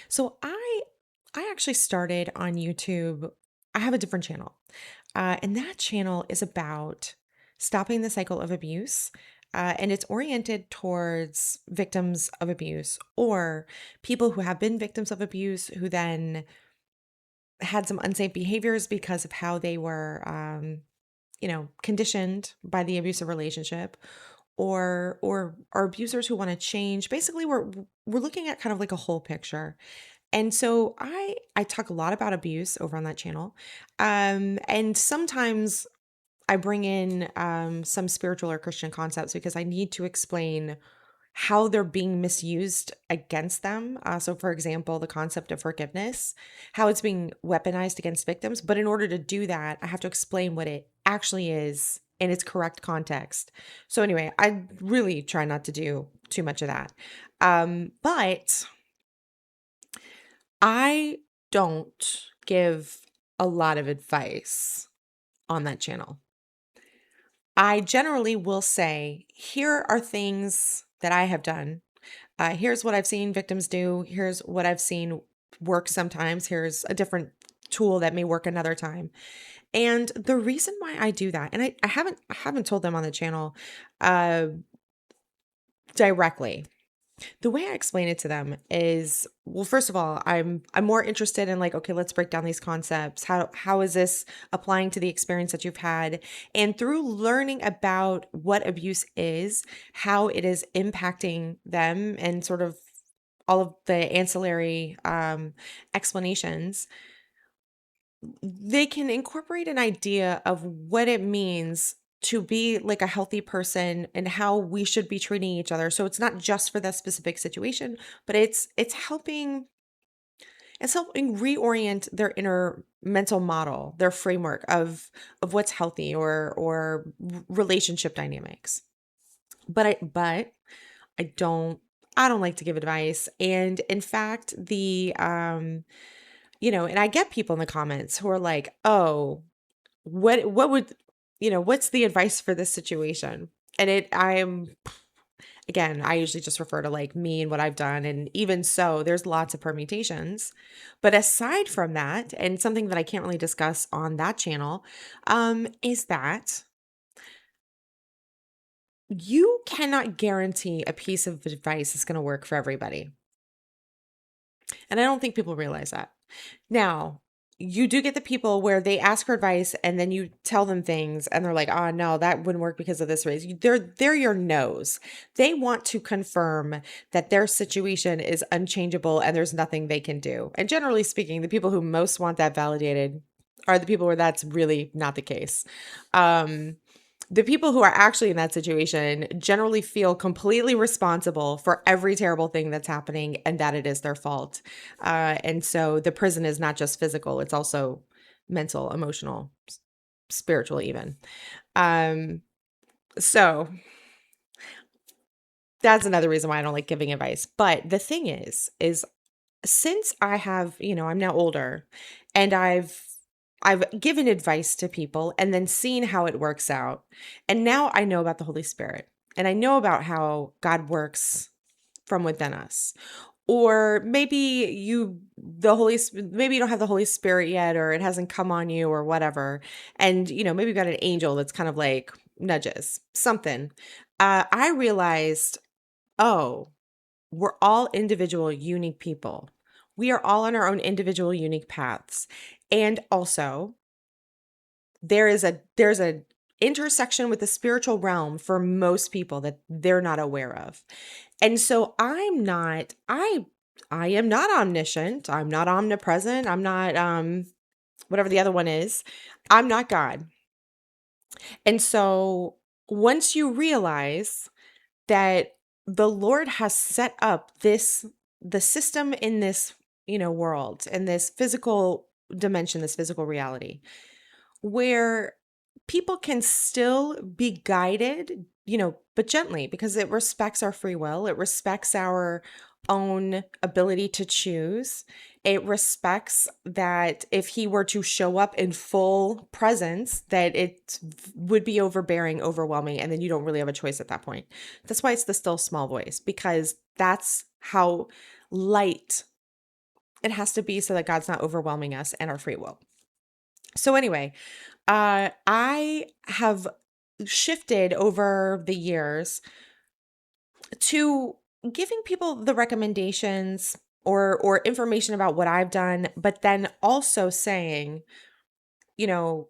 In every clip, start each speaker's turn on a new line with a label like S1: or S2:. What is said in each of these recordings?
S1: So I actually started on YouTube. I have a different channel. And that channel is about stopping the cycle of abuse. And it's oriented towards victims of abuse or people who have been victims of abuse who then had some unsafe behaviors because of how they were, conditioned by the abusive relationship, or are abusers who want to change. Basically, we're looking at kind of like a whole picture. And so I talk a lot about abuse over on that channel. And sometimes I bring in some spiritual or Christian concepts because I need to explain how they're being misused against them. So, for example, the concept of forgiveness, how it's being weaponized against victims. But in order to do that, I have to explain what it actually is in its correct context. So, anyway, I really try not to do too much of that. But I don't give a lot of advice on that channel. I generally will say, here are things that I have done. Here's what I've seen victims do. Here's what I've seen work sometimes. Here's a different tool that may work another time. And the reason why I do that, and I haven't told them on the channel uh directly. The way I explain it to them is, well, first of all, I'm more interested in like, okay, let's break down these concepts. How is this applying to the experience that you've had? And through learning about what abuse is, how it is impacting them, and sort of all of the ancillary explanations, they can incorporate an idea of what it means to be like a healthy person and how we should be treating each other. So it's not just for that specific situation, but it's helping reorient their inner mental model, their framework of what's healthy or relationship dynamics. But I don't like to give advice. And in fact, and I get people in the comments who are like, "Oh, what would what's the advice for this situation?" And I usually just refer to like me and what I've done. And even so, there's lots of permutations. But aside from that, and something that I can't really discuss on that channel, is that you cannot guarantee a piece of advice is going to work for everybody. And I don't think people realize that. Now, you do get the people where they ask for advice and then you tell them things and they're like, "Oh no, that wouldn't work because of this reason." They're your nose. They want to confirm that their situation is unchangeable and there's nothing they can do. And generally speaking, the people who most want that validated are the people where that's really not the case. Um, the people who are actually in that situation generally feel completely responsible for every terrible thing that's happening and that it is their fault. And so the prison is not just physical, it's also mental, emotional, spiritual, even. Um, so that's another reason why I don't like giving advice. But the thing is since I'm now older and I've given advice to people and then seen how it works out. And now I know about the Holy Spirit and I know about how God works from within us. Or maybe maybe you don't have the Holy Spirit yet, or it hasn't come on you or whatever. And, maybe you've got an angel that's kind of like nudges something. I realized, oh, we're all individual, unique people. We are all on our own individual, unique paths. And also, there's a intersection with the spiritual realm for most people that they're not aware of. And so I am not omniscient, I'm not omnipresent, I'm not whatever the other one is. I'm not God. And so once you realize that the Lord has set up the system in this, world, in this physical dimension, this physical reality, where people can still be guided, but gently, because it respects our free will. It respects our own ability to choose. It respects that if he were to show up in full presence, that it would be overbearing, overwhelming, and then you don't really have a choice at that point. That's why it's the still small voice, because that's how light It has to be so that God's not overwhelming us and our free will. So anyway, I have shifted over the years to giving people the recommendations or information about what I've done, but then also saying, you know,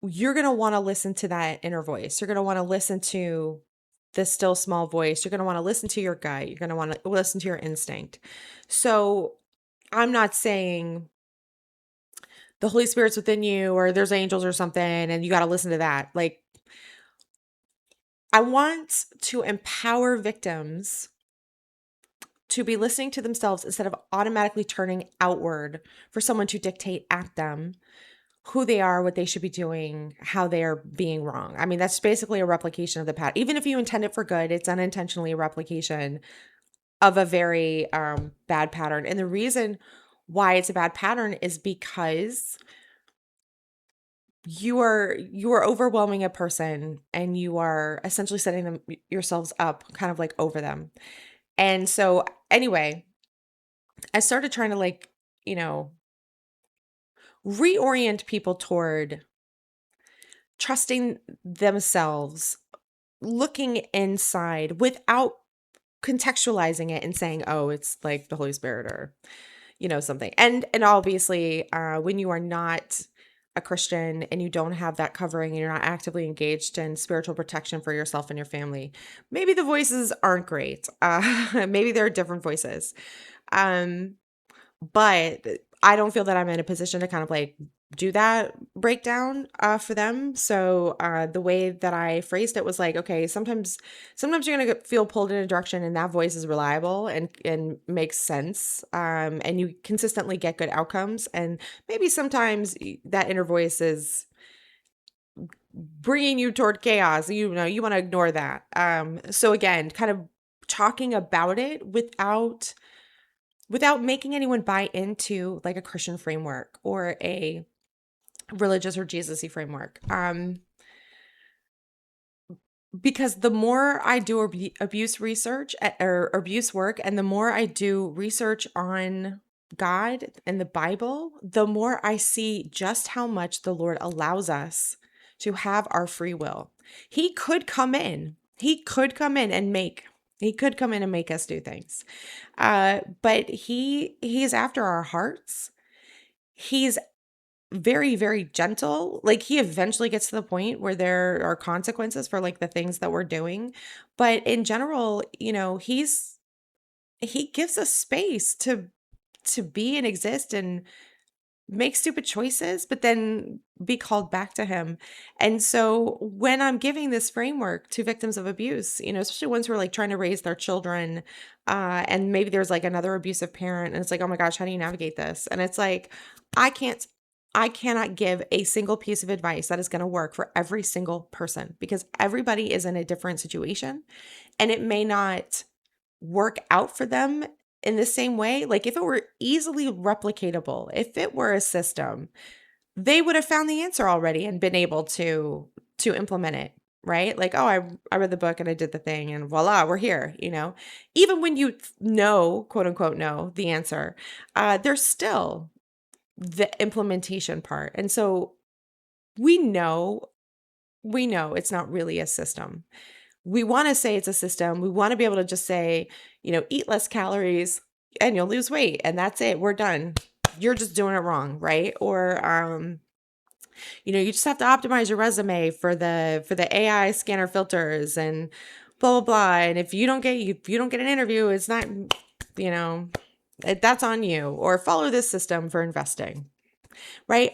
S1: you're going to want to listen to that inner voice. You're going to want to listen to the still small voice. You're going to want to listen to your gut. You're going to want to listen to your instinct. So I'm not saying the Holy Spirit's within you or there's angels or something and you got to listen to that. Like, I want to empower victims to be listening to themselves instead of automatically turning outward for someone to dictate at them who they are, what they should be doing, how they are being wrong. I mean, that's basically a replication of the pattern. Even if you intend it for good, it's unintentionally a replication of a very bad pattern. And the reason why it's a bad pattern is because you are overwhelming a person and you are essentially setting them yourselves up kind of like over them. And so anyway, I started trying to like, you know, reorient people toward trusting themselves, looking inside without contextualizing it and saying, "Oh, it's like the Holy Spirit or, something." And obviously, when you are not a Christian and you don't have that covering and you're not actively engaged in spiritual protection for yourself and your family, maybe the voices aren't great. Maybe there are different voices. Um, but I don't feel that I'm in a position to kind of like do that breakdown for them. So the way that I phrased it was like, okay, sometimes you're gonna feel pulled in a direction, and that voice is reliable and makes sense, and you consistently get good outcomes. And maybe sometimes that inner voice is bringing you toward chaos. You want to ignore that. So again, kind of talking about it without making anyone buy into like a Christian framework or a religious or Jesus-y framework. Because the more I do abuse research or abuse work, and the more I do research on God and the Bible, the more I see just how much the Lord allows us to have our free will. He could come in. He could come in and make. He could come in and make us do things. But he's after our hearts. He's very, very gentle. Like he eventually gets to the point where there are consequences for like the things that we're doing. But in general, he gives us space to be and exist and make stupid choices, but then be called back to him. And so when I'm giving this framework to victims of abuse, especially ones who are like trying to raise their children, and maybe there's like another abusive parent, and it's like, oh my gosh, how do you navigate this? And it's like, I can't, I cannot give a single piece of advice that is going to work for every single person because everybody is in a different situation and it may not work out for them in the same way. Like if it were easily replicatable, if it were a system, they would have found the answer already and been able to implement it, right? Like, oh, I read the book and I did the thing and voila, we're here, Even when you know, quote unquote, know the answer, there's still the implementation part. And so we know it's not really a system. We want to say it's a system. We want to be able to just say, eat less calories and you'll lose weight and that's it. We're done. You're just doing it wrong, right? Or you just have to optimize your resume for the AI scanner filters and blah blah blah. And if you don't get an interview, it's not, that's on you. Or follow this system for investing, right?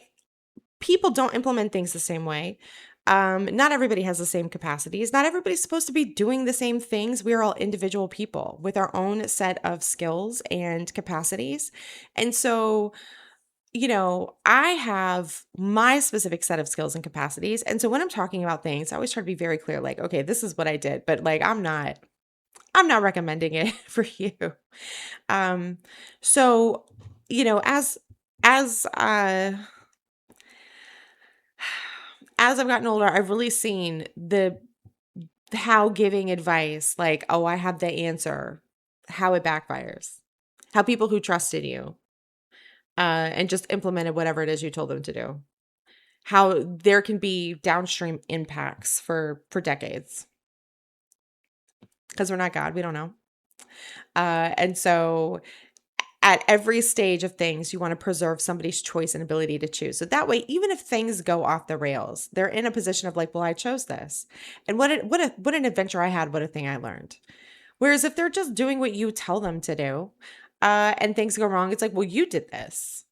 S1: People don't implement things the same way. Not everybody has the same capacities. Not everybody's supposed to be doing the same things. We are all individual people with our own set of skills and capacities. And so, I have my specific set of skills and capacities. And so when I'm talking about things, I always try to be very clear, like, okay, this is what I did, but like, I'm not recommending it for you. Um, so, as, as I've gotten older, I've really seen how giving advice, like, oh, I have the answer, how it backfires, how people who trusted you and just implemented whatever it is you told them to do. How there can be downstream impacts for decades because we're not God, we don't know. And so at every stage of things, you want to preserve somebody's choice and ability to choose. So that way, even if things go off the rails, they're in a position of like, well, I chose this. And what an adventure I had, what a thing I learned. Whereas if they're just doing what you tell them to do, and things go wrong, it's like, well, you did this.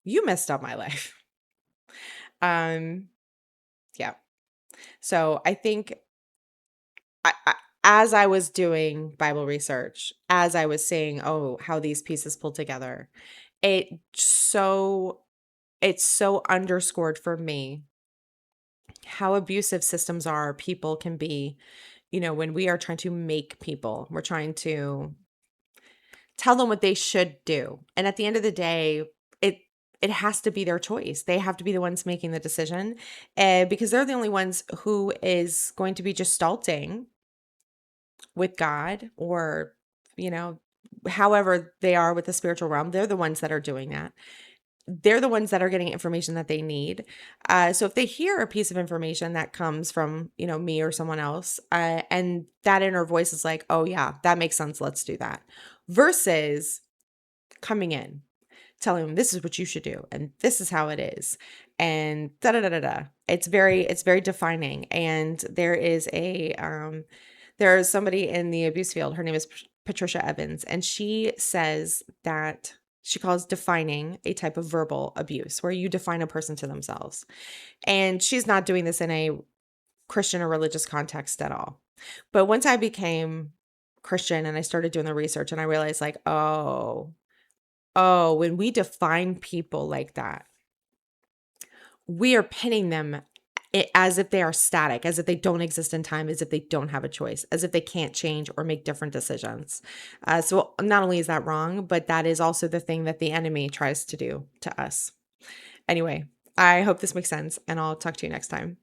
S1: You messed up my life. Um, yeah. So I think as I was doing Bible research, as I was seeing, oh, how these pieces pull together, it so it's so underscored for me how abusive systems are, people can be, when we are trying to make people, we're trying to tell them what they should do. And at the end of the day, it it has to be their choice. They have to be the ones making the decision, because they're the only ones who is going to be gestalting with God, or, you know, however they are with the spiritual realm. They're the ones that are doing that. They're the ones that are getting information that they need. So if they hear a piece of information that comes from, me or someone else, and that inner voice is like, oh, yeah, that makes sense. Let's do that. Versus coming in, telling them this is what you should do and this is how it is. And da da da da da. It's very defining. And there is somebody in the abuse field. Her name is Patricia Evans, and she says that she calls defining a type of verbal abuse where you define a person to themselves. And she's not doing this in a Christian or religious context at all. But once I became Christian and I started doing the research, and I realized like, when we define people like that, we are pinning them as if they are static, as if they don't exist in time, as if they don't have a choice, as if they can't change or make different decisions. So not only is that wrong, but that is also the thing that the enemy tries to do to us. Anyway, I hope this makes sense, and I'll talk to you next time.